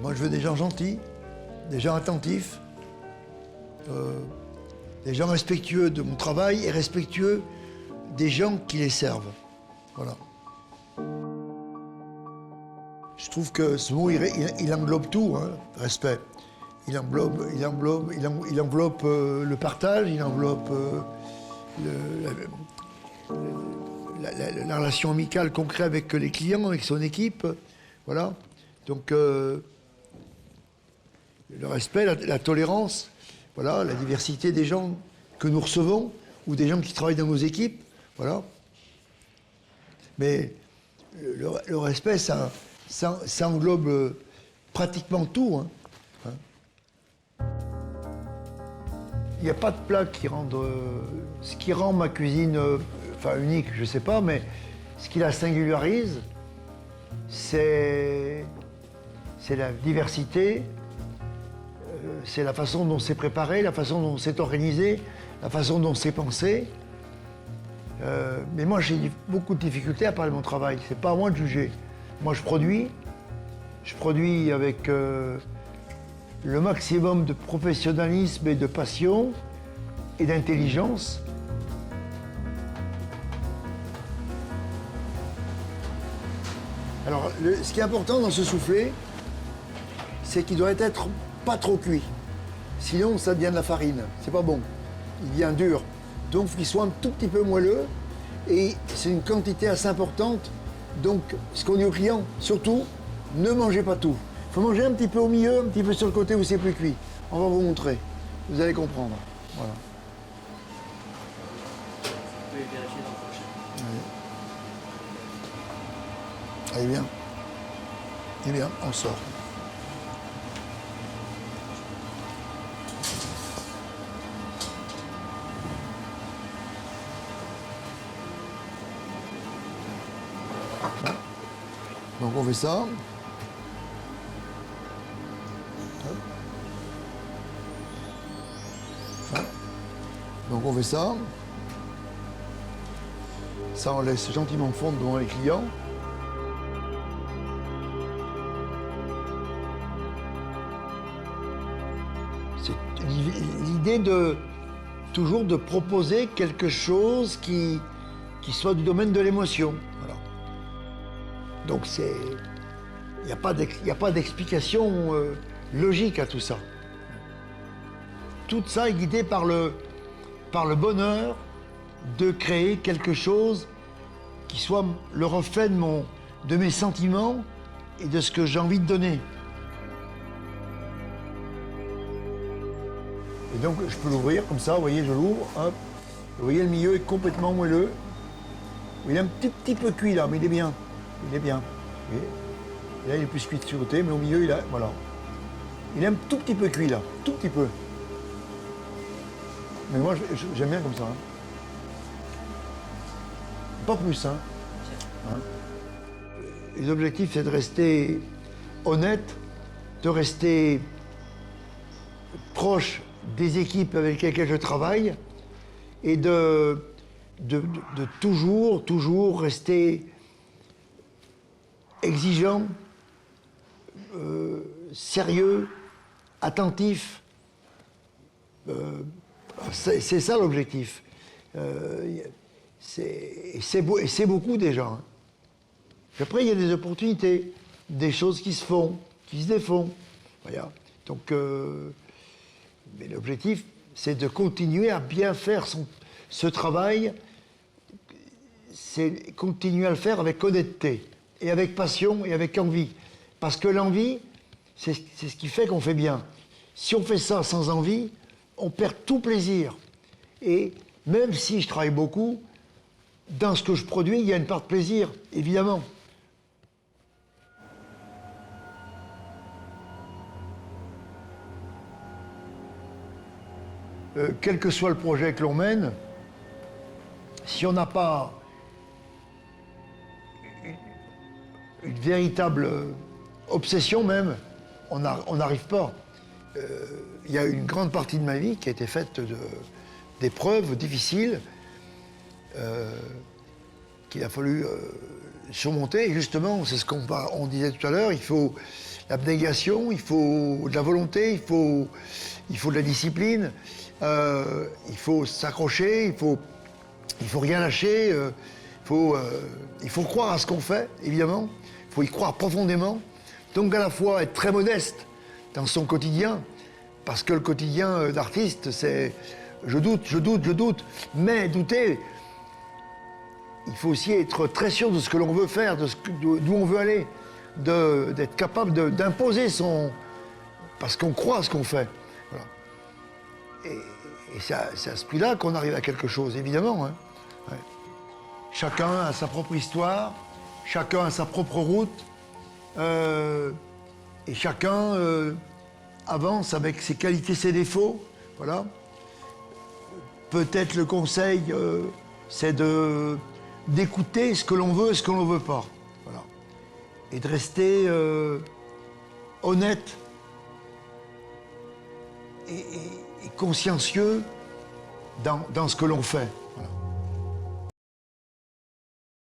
Moi, je veux des gens gentils, des gens attentifs, des gens respectueux de mon travail et respectueux des gens qui les servent. Voilà. Je trouve que ce mot, il englobe tout, hein, respect. Il enveloppe le partage, il enveloppe la relation amicale qu'on crée avec les clients, avec son équipe. Voilà. Donc, le respect, la tolérance, voilà, la diversité des gens que nous recevons ou des gens qui travaillent dans nos équipes. Voilà. Mais le respect, ça englobe pratiquement tout. Hein. Il n'y a pas de plat qui rende... ce qui rend ma cuisine, enfin unique, je ne sais pas, mais ce qui la singularise, c'est la diversité, c'est la façon dont c'est préparé, la façon dont c'est organisé, la façon dont c'est pensé. Mais moi, j'ai beaucoup de difficultés à parler de mon travail. C'est pas à moi de juger. Moi, je produis avec le maximum de professionnalisme et de passion et d'intelligence. Alors, ce qui est important dans ce soufflé, c'est qu'il doit être pas trop cuit. Sinon, ça devient de la farine. C'est pas bon. Il devient dur. Donc, il faut qu'il soit un tout petit peu moelleux. Et c'est une quantité assez importante. Donc, ce qu'on dit aux clients, surtout, ne mangez pas tout. Il faut manger un petit peu au milieu, un petit peu sur le côté où c'est plus cuit. On va vous montrer. Vous allez comprendre. Voilà. Vous pouvez vérifier dans le prochain. Allez, bien. Eh bien, on sort. Donc on fait ça. Donc on fait ça. Ça, on laisse gentiment fondre devant les clients. C'est l'idée toujours de proposer quelque chose qui soit du domaine de l'émotion. Voilà. Donc il n'y a pas d'explication logique à tout ça. Tout ça est guidé par le bonheur de créer quelque chose qui soit le reflet de mes sentiments et de ce que j'ai envie de donner. Et donc je peux l'ouvrir comme ça, vous voyez, je l'ouvre, hop. Vous voyez, le milieu est complètement moelleux. Il est un petit peu cuit là, mais il est bien. Il est bien. Et là, il est plus cuit de ce côté, mais au milieu, voilà. Il est un tout petit peu cuit là, tout petit peu. Mais moi, j'aime bien comme ça. Hein. Pas plus, hein. Les objectifs, c'est de rester honnête, de rester proche des équipes avec lesquelles je travaille et de toujours rester exigeant, sérieux, attentif. C'est ça l'objectif. C'est beaucoup déjà. Hein. Après, il y a des opportunités, des choses qui se font, qui se défont. Voilà. Donc, mais l'objectif, c'est de continuer à bien faire ce travail. C'est continuer à le faire avec honnêteté, et avec passion, et avec envie. Parce que l'envie, c'est ce qui fait qu'on fait bien. Si on fait ça sans envie, on perd tout plaisir. Et même si je travaille beaucoup, dans ce que je produis, il y a une part de plaisir, évidemment. Quel que soit le projet que l'on mène, si on n'a pas une véritable obsession même, on n'arrive pas. Il y a une grande partie de ma vie qui a été faite d'épreuves difficiles qu'il a fallu surmonter. Et justement, c'est ce qu'on disait tout à l'heure, il faut l'abnégation, il faut de la volonté, il faut de la discipline, il faut s'accrocher, il faut rien lâcher, il faut croire à ce qu'on fait, évidemment, il faut y croire profondément. Donc à la fois être très modeste dans son quotidien, parce que le quotidien d'artiste, c'est je doute, mais douter, il faut aussi être très sûr de ce que l'on veut faire, d'où on veut aller, d'être capable d'imposer parce qu'on croit à ce qu'on fait. Voilà. Et c'est à ce prix-là qu'on arrive à quelque chose, évidemment. Hein. Ouais. Chacun a sa propre histoire, chacun a sa propre route, et chacun avance avec ses qualités, ses défauts. Voilà. Peut-être le conseil, c'est d'écouter ce que l'on veut et ce que l'on ne veut pas. Voilà. Et de rester honnête et consciencieux dans ce que l'on fait.